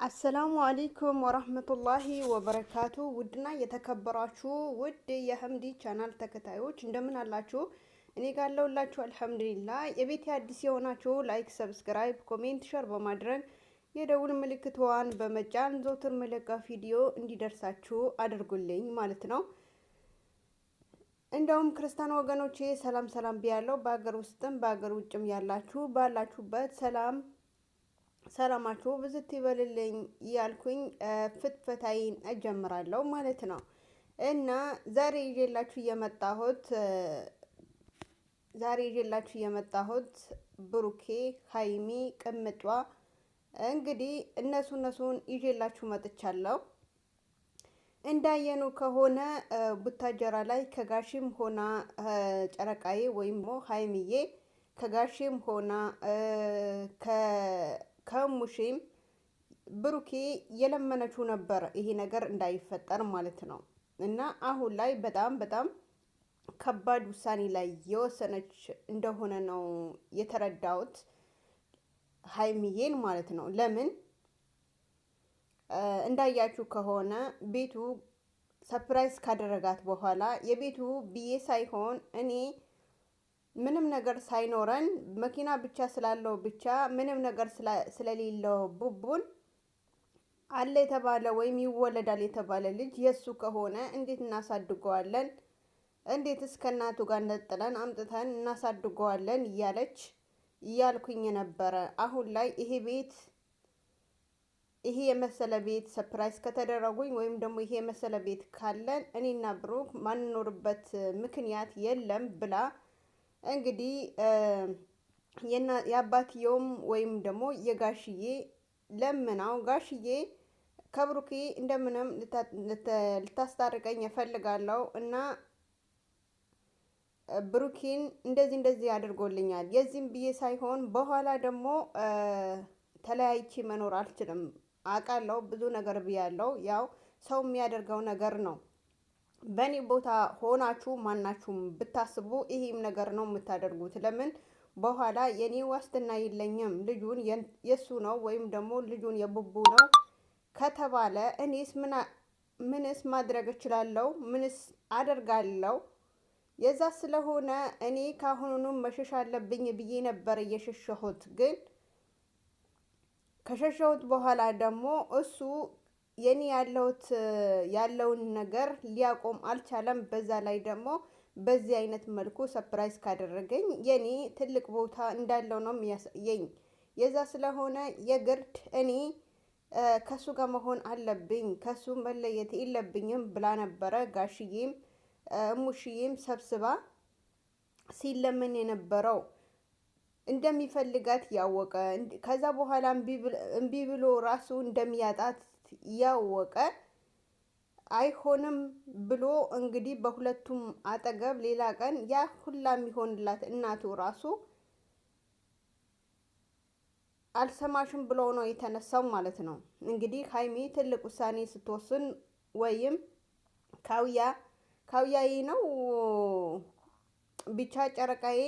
አሰላሙ አለይኩም ወራህመቱላሂ ወበረካቱ። ውድና የተከበራችሁ ውድ የሐምዲ ቻናል ተከታዮች እንደምን አላችሁ? እኔ ጋር አለሁላችሁ አልሐምዱሊላህ። የቤት አዲስ የሆናችሁ ላይክ፣ ሰብስክራይብ፣ ኮሜንት፣ ሼር በማድረግ የደውል ምልክቷን በመጫን ዘወትር መለቃ ቪዲዮ እንዲደርሳችሁ አድርጉልኝ ማለት ነው። እንደውም ክርስቲያን ወገኖቼ ሰላም ቢያለው በአገር ውስጥም በአገር ውጭም ያላችሁ ባላችሁበት ሰላማችሁ ብዝት ይበልልኝ ያልኩኝ ፍትፈታይን እጀምራለሁ ማለት ነው። እና ዛሬ ይዤላችሁ የመጣሁት ብሩኬ ሀይሚ ቅምጧ እንግዲህ እነሱን ይዤላችሁ መጥቻለሁ። እንዳየኑ ከሆነ ቡታጀራ ላይ ከጋሽም ሆና ጨረቃዬ ወይም ሀይሚዬ ከጋሽም ሆና ከሙሽም ብሩኬ የለመነችው ነበር ይሄ ነገር እንዳይፈጠር ማለት ነው። እና አሁን ላይ በጣም ከባድ ውሳኔ ላይ የወሰነች እንደሆነ ነው የተረዳሁት ሀይሚዬን ማለት ነው። ለምን እንዳያችሁ ከሆነ ቤቱ ሰርፕራይዝ ካደረጋት በኋላ የቤቱ ብዬ ሳይሆን እኔ ምንም ነገር ሳይኖረን መኪና ብቻ ስላለው ብቻ ምንም ነገር ስለሌለው ቡቡን አለ የተባለ ወይም ይወለዳል የተባለ ልጅ የሱ ከሆነ እንዴት እናሳድገዋለን? እንዴትስ ከእናቱ ጋር ነጥለን አምጥተን እናሳድገዋለን? እያልኩኝ ነበረ። አሁን ላይ ይሄ የመሰለ ቤት ሰርፕራይዝ ከተደረጉኝ ወይም ደግሞ ይሄ የመሰለ ቤት ካለን እኔና ብሩክ ማንኖርበት ምክንያት የለም ብላ እንግዲህ የአባትየውም ወይም ደግሞ የጋሽዬ ለምናው ጋሽዬ ከብሩኬ እንደምንም ልታስታርቀኝ እፈልጋለሁ እና ብሩኬን እንደዚህ አድርጎልኛል የዚህም ብዬ ሳይሆን በኋላ ደግሞ ተለያይቼ መኖር አልችልም። አውቃለሁ ብዙ ነገር ብያለሁ። ያው ሰው የሚያደርገው ነገር ነው። በእኔ ቦታ ሆናችሁ ማናችሁም ብታስቡ ይሄም ነገር ነው የምታደርጉት። ለምን በኋላ የኔ ዋስትና የለኝም ልጁን የሱ ነው ወይም ደግሞ ልጁን የቡቡ ነው ከተባለ እኔስ ምንስ ማድረግ እችላለሁ? ምንስ አደርጋለሁ? የዛ ስለሆነ እኔ ካሁኑንም መሸሽ አለብኝ ብዬ ነበር የሸሸሁት። ግን ከሸሸሁት በኋላ ደግሞ እሱ የኔ ያለውን ነገር ሊያቆም አልቻለም። በዛ ላይ ደግሞ በዚህ አይነት መልኩ ሰርፕራይዝ ካደረገኝ የኔ ትልቅ ቦታ እንዳለው ነው የሚያሳየኝ። የዛ ስለሆነ የግድ እኔ ከሱ ጋር መሆን አለብኝ፣ ከሱ መለየት የለብኝም ብላ ነበረ ጋሽዬም ሙሽዬም ሰብስባ ሲለምን የነበረው እንደሚፈልጋት ያወቀ ከዛ በኋላ እምቢ ብሎ ራሱ እንደሚያጣት ያወቀ አይሆንም ብሎ እንግዲህ በሁለቱም አጠገብ ሌላ ቀን ያ ሁላ የሚሆንላት እናቱ ራሱ አልሰማሽም ብሎ ነው የተነሳው ማለት ነው። እንግዲህ ሀይሚ ትልቅ ውሳኔ ስትወስን ወይም ካውያዬ ነው ብቻ ጨረቃዬ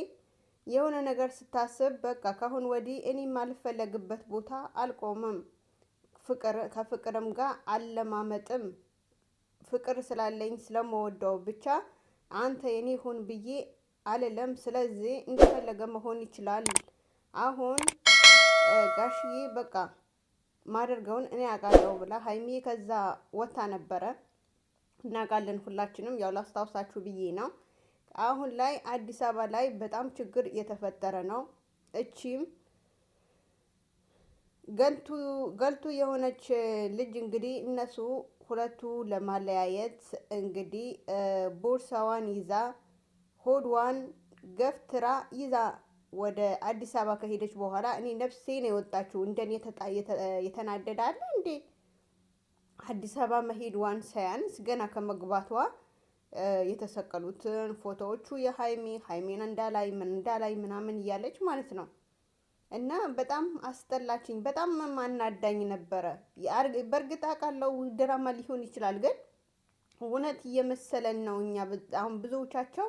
የሆነ ነገር ስታስብ በቃ ካሁን ወዲህ እኔ ማልፈለግበት ቦታ አልቆምም፣ ከፍቅርም ጋር አለማመጥም፣ ፍቅር ስላለኝ ስለመወደው ብቻ አንተ የኔ ሁን ብዬ አልለም። ስለዚህ እንደፈለገ መሆን ይችላል። አሁን ጋሽዬ በቃ ማደርገውን እኔ አውቃለሁ ብላ ሀይሚ ከዛ ወታ ነበረ። እናውቃለን ሁላችንም፣ ያው ላስታውሳችሁ ብዬ ነው። አሁን ላይ አዲስ አበባ ላይ በጣም ችግር እየተፈጠረ ነው። እቺም ገልቱ የሆነች ልጅ እንግዲህ እነሱ ሁለቱ ለማለያየት እንግዲህ ቦርሳዋን ይዛ ሆድዋን ገፍትራ ይዛ ወደ አዲስ አበባ ከሄደች በኋላ እኔ ነፍሴ ነው የወጣችው። እንደኔ የተናደዳለ እንዴ? አዲስ አበባ መሄድዋን ሳያንስ ገና ከመግባቷ የተሰቀሉትን ፎቶዎቹ ሀይሜን እንዳላይ ምናምን እያለች ማለት ነው። እና በጣም አስጠላችኝ። በጣም ማናዳኝ ነበረ። በእርግጥ አውቃለሁ ድራማ ሊሆን ይችላል፣ ግን እውነት እየመሰለን ነው። እኛ አሁን ብዙዎቻቸው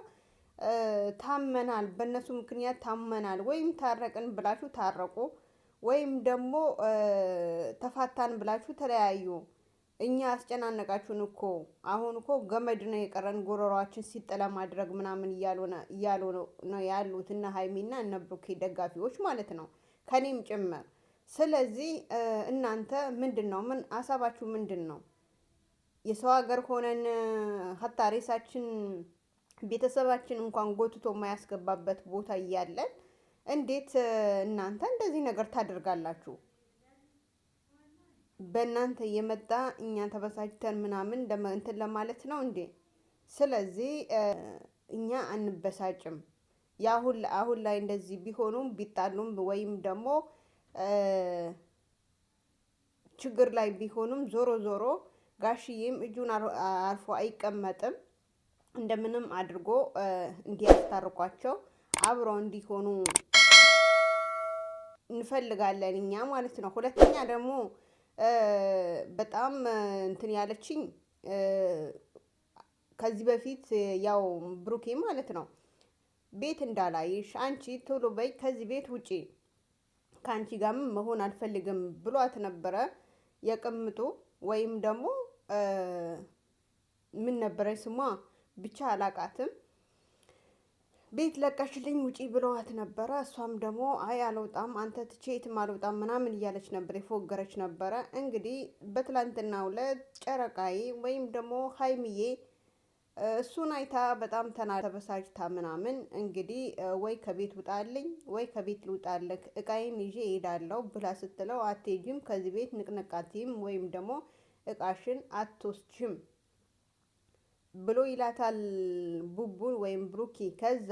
ታመናል በእነሱ ምክንያት ታመናል ወይም ታረቅን ብላችሁ ታረቁ ወይም ደግሞ ተፋታን ብላችሁ ተለያዩ። እኛ አስጨናነቃችሁን እኮ አሁን እኮ ገመድ ነው የቀረን ጉሮሮአችን ሲጥለ ማድረግ ምናምን እያሉ ነው ያሉት እነ ሀይሚና እነ ብሩኬ ደጋፊዎች ማለት ነው ከኔም ጭምር። ስለዚህ እናንተ ምንድነው ምን ሀሳባችሁ ምንድነው? የሰው ሀገር ሆነን ሀታ ሬሳችን ቤተሰባችን እንኳን ጎትቶ የማያስገባበት ቦታ እያለን እንዴት እናንተ እንደዚህ ነገር ታደርጋላችሁ? በእናንተ የመጣ እኛ ተበሳጭተን ምናምን እንትን ለማለት ነው እንዴ? ስለዚህ እኛ አንበሳጭም። አሁን ላይ እንደዚህ ቢሆኑም ቢጣሉም ወይም ደግሞ ችግር ላይ ቢሆኑም ዞሮ ዞሮ ጋሽዬም እጁን አርፎ አይቀመጥም። እንደምንም አድርጎ እንዲያስታርቋቸው አብረው እንዲሆኑ እንፈልጋለን እኛ ማለት ነው። ሁለተኛ ደግሞ በጣም እንትን ያለችኝ ከዚህ በፊት ያው ብሩኬ ማለት ነው ቤት እንዳላይሽ አንቺ ቶሎ በይ ከዚህ ቤት ውጪ ከአንቺ ጋርም መሆን አልፈልግም ብሏት ነበረ። የቅምጡ ወይም ደግሞ ምን ነበረ ስሟ ብቻ አላቃትም። ቤት ለቀሽልኝ ውጪ ብለዋት ነበረ። እሷም ደግሞ አይ አልወጣም አንተ ትቼ የትም አልወጣም ምናምን እያለች ነበር የፎገረች ነበረ። እንግዲህ በትላንትናው ዕለት ጨረቃዬ ወይም ደግሞ ሀይሚዬ እሱን አይታ በጣም ተበሳጭታ ምናምን እንግዲህ ወይ ከቤት ውጣልኝ ወይ ከቤት ልውጣልክ እቃዬን ይዤ እሄዳለሁ ብላ ስትለው አትሄጂም ከዚህ ቤት ንቅንቃቲም ወይም ደግሞ እቃሽን አትወስጂም ብሎ ይላታል ቡቡን ወይም ብሩኪ። ከዛ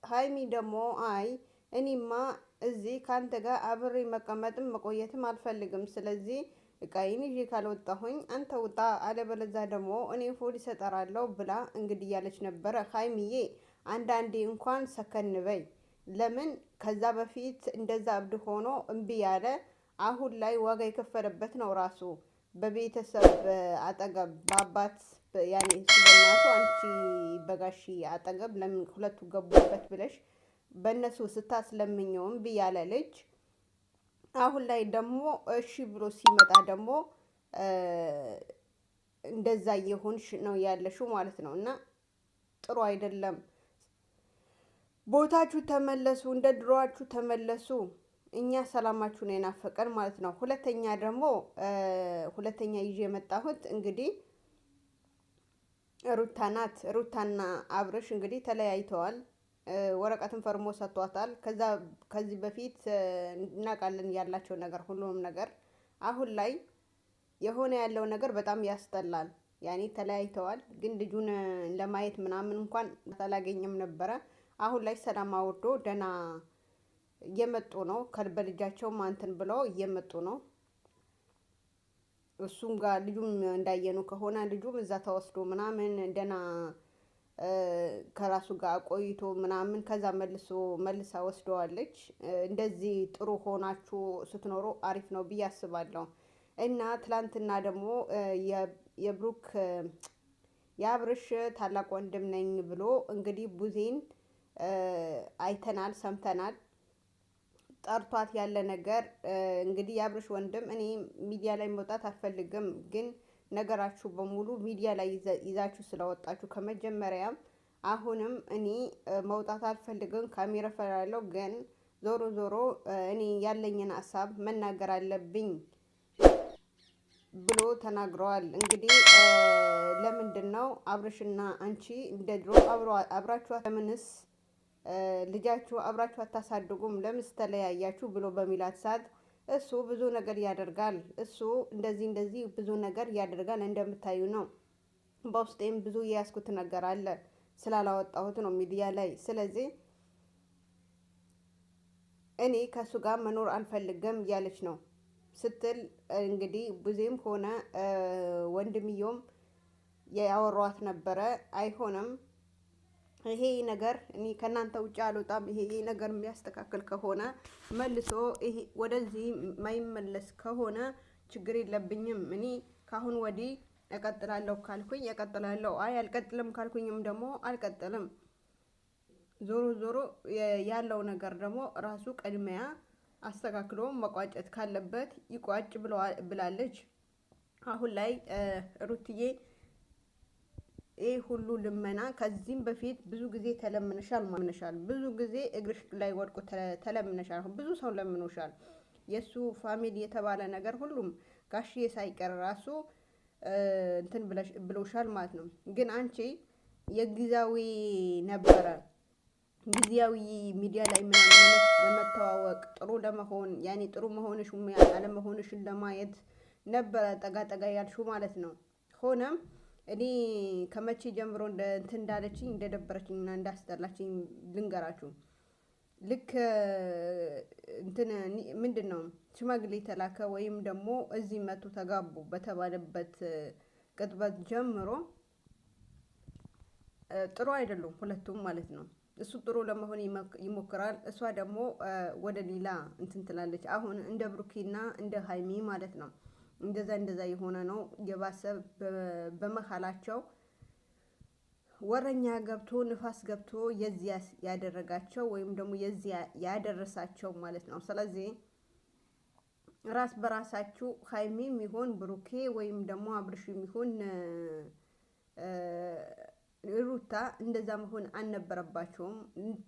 ሀይሚ ደግሞ አይ እኔማ እዚህ ካንተ ጋር አብሬ መቀመጥም መቆየትም አልፈልግም። ስለዚህ እቃዬን ይዤ ካልወጣሁኝ አንተ ውጣ አለበለዛ ደግሞ እኔ ፖሊስ እጠራለሁ ብላ እንግዲህ ያለች ነበረ። ሀይሚዬ አንዳንዴ እንኳን ሰከን በይ። ለምን ከዛ በፊት እንደዛ እብድ ሆኖ እምቢ ያለ አሁን ላይ ዋጋ የከፈለበት ነው ራሱ በቤተሰብ አጠገብ በአባት ያኔ በእናቱ አንቺ በጋሺ አጠገብ ለምን ሁለቱ ገቡበት ብለሽ በእነሱ ስታስለምኘው እምቢ ያለ ልጅ አሁን ላይ ደግሞ እሺ ብሎ ሲመጣ ደግሞ እንደዛ እየሆንሽ ነው ያለሽው ማለት ነው። እና ጥሩ አይደለም። ቦታችሁ ተመለሱ፣ እንደ ድሮዋችሁ ተመለሱ። እኛ ሰላማችሁ ነው የናፈቀን ማለት ነው። ሁለተኛ ደግሞ ሁለተኛ ይዤ የመጣሁት እንግዲህ ሩታ ናት። ሩታና አብርሽ እንግዲህ ተለያይተዋል። ወረቀትን ፈርሞ ሰጥቷታል። ከዚህ በፊት እናውቃለን ያላቸው ነገር ሁሉንም ነገር። አሁን ላይ የሆነ ያለው ነገር በጣም ያስጠላል። ያኔ ተለያይተዋል፣ ግን ልጁን ለማየት ምናምን እንኳን አላገኘም ነበረ። አሁን ላይ ሰላም አውርዶ ደህና እየመጡ ነው። በልጃቸው ማንተን ብለው እየመጡ ነው። እሱም ጋር ልጁም እንዳየኑ ከሆነ ልጁም እዛ ተወስዶ ምናምን ደህና ከራሱ ጋር ቆይቶ ምናምን ከዛ መልሳ ወስደዋለች። እንደዚህ ጥሩ ሆናችሁ ስትኖሩ አሪፍ ነው ብዬ አስባለሁ። እና ትላንትና ደግሞ የብሩክ የአብርሽ ታላቅ ወንድም ነኝ ብሎ እንግዲህ ቡዜን አይተናል፣ ሰምተናል። ጠርቷት ያለ ነገር እንግዲህ የአብርሽ ወንድም እኔ ሚዲያ ላይ መውጣት አልፈልግም፣ ግን ነገራችሁ በሙሉ ሚዲያ ላይ ይዛችሁ ስለወጣችሁ ከመጀመሪያም አሁንም እኔ መውጣት አልፈልግም፣ ካሜራ ፈራለሁ፣ ግን ዞሮ ዞሮ እኔ ያለኝን ሀሳብ መናገር አለብኝ ብሎ ተናግረዋል። እንግዲህ ለምንድነው አብርሽና አንቺ እንደ ድሮ አብራችሁ ለምንስ ልጃችሁ አብራችሁ አታሳድጉም? ለምንስ ተለያያችሁ? ብሎ በሚላት ሰዓት እሱ ብዙ ነገር ያደርጋል፣ እሱ እንደዚህ ብዙ ነገር ያደርጋል፣ እንደምታዩ ነው። በውስጤም ብዙ የያዝኩት ነገር አለ ስላላወጣሁት ነው ሚዲያ ላይ። ስለዚህ እኔ ከሱ ጋር መኖር አልፈልግም እያለች ነው ስትል እንግዲህ ብዙም ሆነ ወንድምየውም ያወሯት ነበረ። አይሆንም ይሄ ነገር እኔ ከናንተ ውጭ አልወጣም፣ ይሄ ነገር የሚያስተካክል ከሆነ መልሶ ይሄ ወደዚህ ማይመለስ ከሆነ ችግር የለብኝም፣ እኔ ካሁን ወዲህ እቀጥላለሁ ካልኩኝ እቀጥላለሁ፣ አይ አልቀጥልም ካልኩኝም ደግሞ አልቀጥልም ዞሮ ዞሮ ያለው ነገር ደግሞ ራሱ ቅድሚያ አስተካክሎ መቋጨት ካለበት ይቋጭ ብላለች። አሁን ላይ ሩትዬ ይህ ሁሉ ልመና ከዚህም በፊት ብዙ ጊዜ ተለምነሻል፣ ብዙ ጊዜ እግርሽ ላይ ወድቆ ተለምነሻል፣ ብዙ ሰው ለምኖሻል። የሱ ፋሚሊ የተባለ ነገር ሁሉም ጋሽዬ ሳይቀር ራሱ እንትን ብሎሻል ማለት ነው። ግን አንቺ የጊዜያዊ ነበረ ጊዜያዊ ሚዲያ ላይ ምናምን ለመተዋወቅ ጥሩ ለመሆን ያኔ ጥሩ መሆንሽ አለመሆንሽን ለማየት ነበረ ጠጋ ጠጋ ያልሽው ማለት ነው። ሆነም እኔ ከመቼ ጀምሮ እንትን እንዳለችኝ እንደደበረችኝና እንዳስጠላችኝ ልንገራችሁ። ልክ እንትን ምንድነው ሽማግሌ ተላከ ወይም ደግሞ እዚህ መጡ ተጋቡ በተባለበት ቅጥበት ጀምሮ ጥሩ አይደሉም ሁለቱም ማለት ነው። እሱ ጥሩ ለመሆን ይሞክራል፣ እሷ ደግሞ ወደ ሌላ እንትን ትላለች። አሁን እንደ ብሩኬና እንደ ሀይሚ ማለት ነው እንደዛ የሆነ ነው። የባሰ በመሀላቸው ወረኛ ገብቶ ንፋስ ገብቶ የዚያ ያደረጋቸው ወይም ደግሞ የዚያ ያደረሳቸው ማለት ነው። ስለዚህ ራስ በራሳችሁ ሀይሚም ይሆን ብሩኬ ወይም ደግሞ አብርሽ ይሆን ሩታ እንደዛ መሆን አልነበረባቸውም።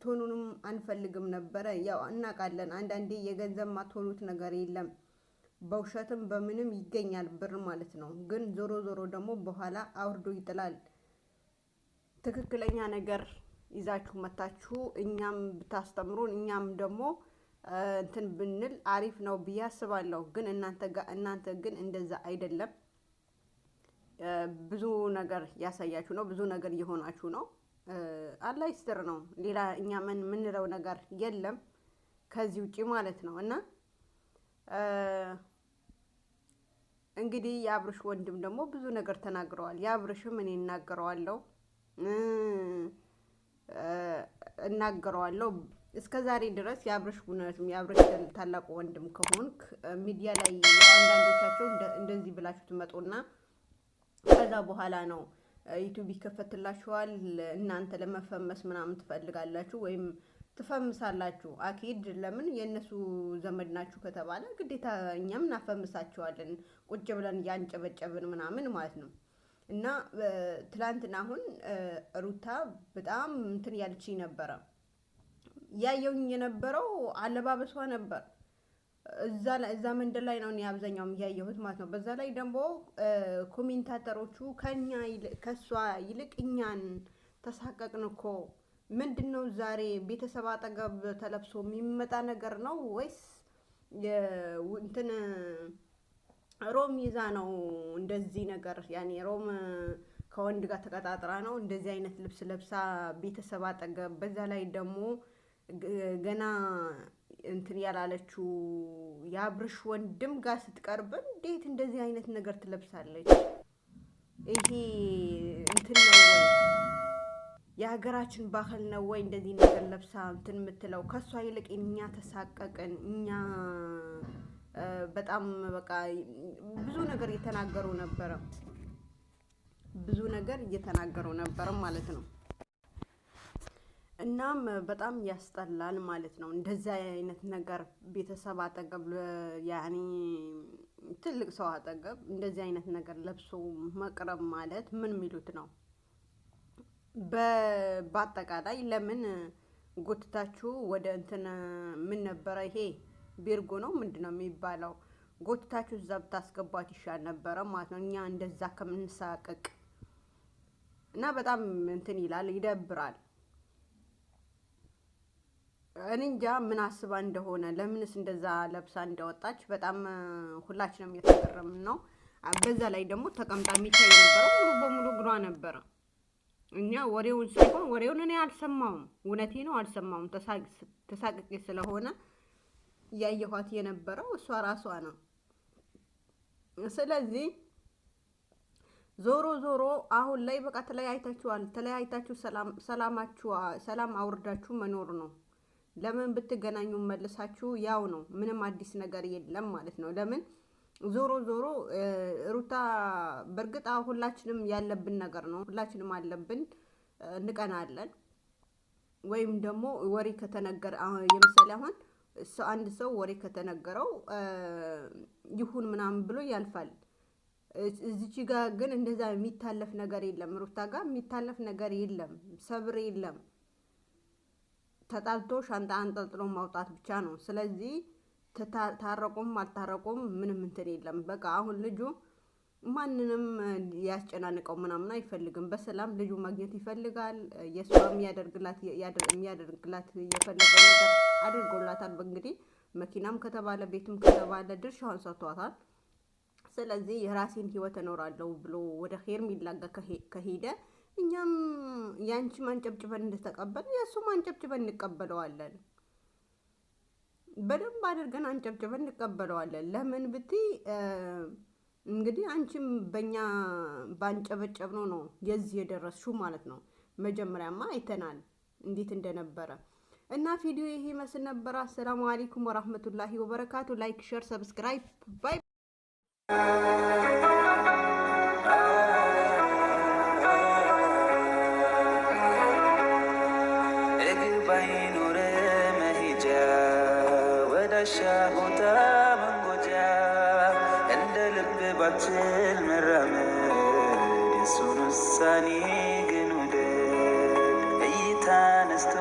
ትሆኑንም አንፈልግም ነበረ። ያው እናውቃለን አንዳንዴ የገንዘብ ማትሆኑት ነገር የለም፣ በውሸትም በምንም ይገኛል ብር ማለት ነው። ግን ዞሮ ዞሮ ደግሞ በኋላ አውርዶ ይጥላል። ትክክለኛ ነገር ይዛችሁ መታችሁ እኛም ብታስተምሩን እኛም ደግሞ እንትን ብንል አሪፍ ነው ብዬ አስባለሁ። ግን እናንተ ግን እንደዛ አይደለም። ብዙ ነገር ያሳያችሁ ነው፣ ብዙ ነገር እየሆናችሁ ነው። አላህ ይስጥር ነው። ሌላ እኛ ምንለው ነገር የለም ከዚህ ውጪ ማለት ነው። እና እንግዲህ የአብርሽ ወንድም ደግሞ ብዙ ነገር ተናግረዋል። የአብርሽም እኔ እናገረዋለሁ እስከ ዛሬ ድረስ የአብርሽ እውነትም የአብርሽ ታላቁ ወንድም ከሆንክ ሚዲያ ላይ አንዳንዶቻቸው እንደዚህ ብላችሁ ትመጡና ከዛ በኋላ ነው ዩቲዩብ ይከፈትላችኋል። እናንተ ለመፈመስ ምናምን ትፈልጋላችሁ ወይም ትፈምሳላችሁ። አኪድ ለምን የእነሱ ዘመድ ናችሁ ከተባለ ግዴታ እኛም እናፈምሳችኋለን ቁጭ ብለን ያንጨበጨብን ምናምን ማለት ነው። እና ትላንትና አሁን ሩታ በጣም እንትን ያለችኝ ነበረ። ያየውኝ የነበረው አለባበሷ ነበር። እዛ መንደር ላይ ነው አብዛኛው ያየሁት ማለት ነው። በዛ ላይ ደግሞ ኮሜንታተሮቹ ከሷ ይልቅ እኛን ተሳቀቅን እኮ። ምንድነው ዛሬ ቤተሰብ አጠገብ ተለብሶ የሚመጣ ነገር ነው ወይስ እንትን ሮም ይዛ ነው እንደዚህ ነገር ያኔ ሮም ከወንድ ጋር ተቀጣጥራ ነው እንደዚህ አይነት ልብስ ለብሳ ቤተሰብ አጠገብ፣ በዛ ላይ ደግሞ ገና እንትን ያላለችው የአብርሽ ወንድም ጋር ስትቀርብ እንዴት እንደዚህ አይነት ነገር ትለብሳለች? ይሄ እንትን ነው ወይ የሀገራችን ባህል ነው ወይ እንደዚህ ነገር ለብሳ እንትን የምትለው? ከሷ ይልቅ እኛ ተሳቀቅን። እኛ በጣም በቃ ብዙ ነገር እየተናገሩ ነበረ ማለት ነው። እናም በጣም ያስጠላል ማለት ነው። እንደዛ አይነት ነገር ቤተሰብ አጠገብ ያኔ ትልቅ ሰው አጠገብ እንደዚህ አይነት ነገር ለብሶ መቅረብ ማለት ምን ሚሉት ነው? በአጠቃላይ ለምን ጎትታችሁ ወደ እንትን ምን ነበረ ይሄ ቤርጎ ነው ምንድነው የሚባለው? ጎትታችሁ እዛ ብታስገባት ይሻል ነበረ ማለት ነው። እኛ እንደዛ ከምንሳቀቅ እና በጣም እንትን ይላል፣ ይደብራል። እኔ እንጃ ምን አስባ እንደሆነ ለምንስ እንደዛ ለብሳ እንደወጣች በጣም ሁላችንም እየተገረምን ነው። በዛ ላይ ደግሞ ተቀምጣ የሚታይ ነበረው ሙሉ በሙሉ እግሯ ነበረ። እኛ ወሬውን ሳይሆን ወሬውን እኔ አልሰማውም፣ እውነቴ ነው አልሰማውም። ተሳቅቄ ስለሆነ ያየኋት የነበረው እሷ ራሷ ነው። ስለዚህ ዞሮ አሁን ላይ በቃ ተለያይታችሁ ሰላም አውርዳችሁ መኖር ነው። ለምን ብትገናኙ መልሳችሁ ያው ነው፣ ምንም አዲስ ነገር የለም ማለት ነው። ለምን ዞሮ ሩታ በእርግጥ ሁላችንም ያለብን ነገር ነው፣ ሁላችንም አለብን፣ እንቀናለን። ወይም ደግሞ ወሬ ከተነገረ የምሳሌ አሁን አንድ ሰው ወሬ ከተነገረው ይሁን ምናምን ብሎ ያልፋል። እዚች ጋር ግን እንደዛ የሚታለፍ ነገር የለም። ሩታ ጋር የሚታለፍ ነገር የለም። ሰብር የለም። ተጣልቶ ሻንጣ አንጠልጥሎ ማውጣት ብቻ ነው። ስለዚህ ታረቁም አልታረቁም ምንም እንትን የለም። በቃ አሁን ልጁ ማንንም ያስጨናንቀው ምናምን አይፈልግም። በሰላም ልጁ ማግኘት ይፈልጋል። የሷ የሚያደርግላት የፈለገው ነገር አድርጎላታል። እንግዲህ መኪናም ከተባለ ቤትም ከተባለ ድርሻውን ሰጥቷታል። ስለዚህ የራሴን ህይወት እኖራለሁ ብሎ ወደ ሄርሜላ ከሄደ እኛም ያንቺ ማንጨብጭበን እንደተቀበል የሱ ማንጨብጭበን እንቀበለዋለን። በደንብ አድርገን አንጨብጭበን እንቀበለዋለን። ለምን ብትይ እንግዲህ አንቺም በእኛ ባንጨበጨብ ነው የዚህ የደረስሽው ማለት ነው። መጀመሪያማ አይተናል እንዴት እንደነበረ እና ቪዲዮ ይሄ መስል ነበር። አሰላሙ አለይኩም ወራህመቱላሂ ወበረካቱ። ላይክ፣ ሼር፣ ሰብስክራይብ ባይ ባይኖር መሄጃ ወዳሻ ቦታ መንጎጃ እንደ ልብ ባትል መራመድ የሱን ውሳኔ ግን ውደድ። እይታ ነስቶ